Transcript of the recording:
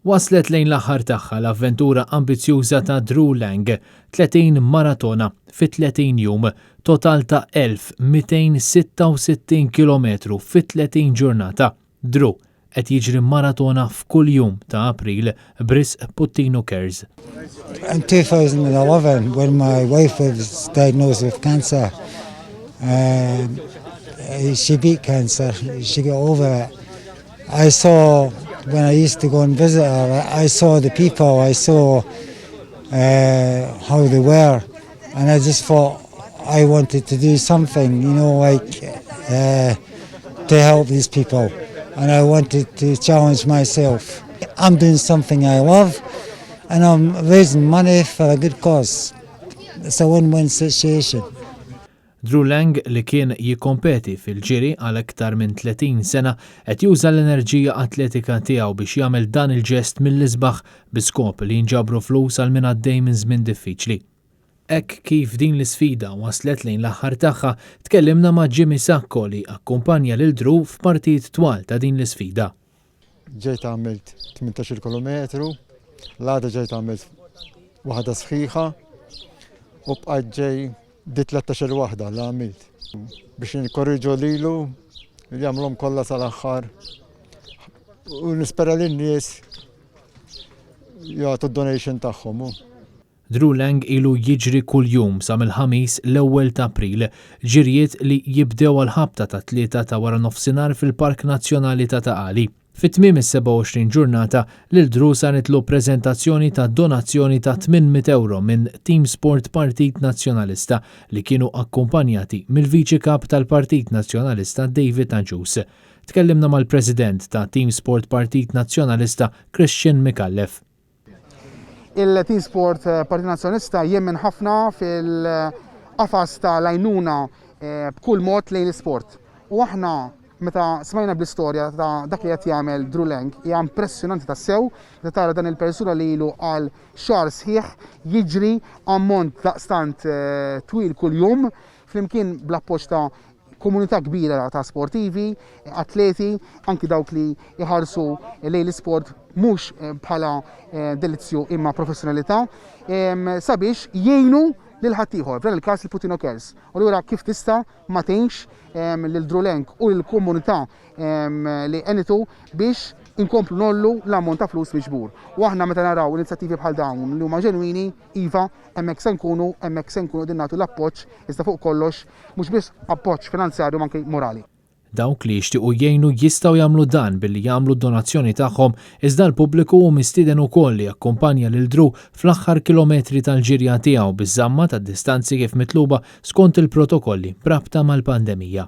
Waslet lejn l-aħħar tagħha l-avventura ambizjuża ta' Drew Lang, 30 maratona fi 30 jum, total ta' 1266 km fi 30 ġurnata. Drew qed jiġri maratona f'kull jum ta' April b'risq Puttino Cares. In 2011, when my wife was diagnosed with cancer, she beat cancer, she got over it. I saw, when I used to go and visit her, I saw the people, I saw how they were, and I just thought I wanted to do something, to help these people, and I wanted to challenge myself. I'm doing something I love, and I'm raising money for a good cause. It's a win-win situation. Drew Lang li kien jikkompeti fil-ġiri għal aktar minn 30 sena qed juża l-enerġija atletika tiegħu biex jagħmel dan il-ġest mill-isbaħ biskop li jinġabru flus għal min għaddej minn żmien diffiċli. Hekk kif din l-isfida waslet lejn l-aħħar tagħha, tkellimna ma' Jimmy Sacco li akkumpanja lil Drew f'partit twal ta' din l-isfida. Ġejt għamilt 18 kilometru, l-għada ġejt għamilt waħda sħiħa u bqajt ġej di 13 waħda li għamilt. Biex nikorriġu lilu, li għamlhom kollha sal-aħħar. U nispera li n-nies jagħtu d-donation tagħhom. Drew Lang ilu jiġri kull jum sa mill-ħamis l-1 ta' April, ġirjiet li jibdew għal-ħabta ta' 3 ta' wara nofsinhar fil-Park Nazzjonali ta' Taqali. Fit-tmiem is-27 ġurnata lil Drew saritlu preżentazzjoni ta' donazzjoni ta' 800 euro minn Team Sport Partit Nazzjonalista li kienu akkumpanjati mill-Viċi Kap tal-Partit Nazzjonalista David Anġus. Tkellimna mal-President ta' Team Sport Partit Nazzjonalista Christian Mikallef. Il-Team Sport Partit Nazzjonalista jemmen ħafna fil-qafas ta' lajnuna b'kull mod lejn l-sport. U aħna meta smajna bl-istorja ta' dak li qed jagħmel Drew Lang, hija impressjonanti tassew li tara dan il-persuna li ilu għal xahar sħiħ jiġri ammont daqstant twil kull jum flimkien bl-appoġġ ta' komunità kbira ta' sportivi, atleti, anki dawk li jħarsu lejn l-isport mhux bħala delizzju imma professjonalità, sabiex jgħinu lil ħaddieħor, f'dan il-każ il-Puttino Cares. U lura kif tista' ma tgħinx lil Drew Lang u l-komunità li għenitu biex inkomplu nollu l-ammont ta' flus miġbur. U aħna meta naraw inizjattivi bħal dawn li huma ġenwini, iva, hemmhekk se nkunu din nagħtu l-appoġġ iżda fuq kollox mhux biss appoġġ finanzjarju ma anke morali. Dawk li jixtiequ jgħinu jistgħu jagħmlu dan billi jagħmlu d-donazzjoni tagħhom iżda l-pubbliku hu mistieden ukoll li jakkumpanja lil Drew fl-aħħar kilometri tal-ġirja tiegħu biż-żamma tad-distanzi kif mitluba skont il-protokolli b'rabta mal-pandemija.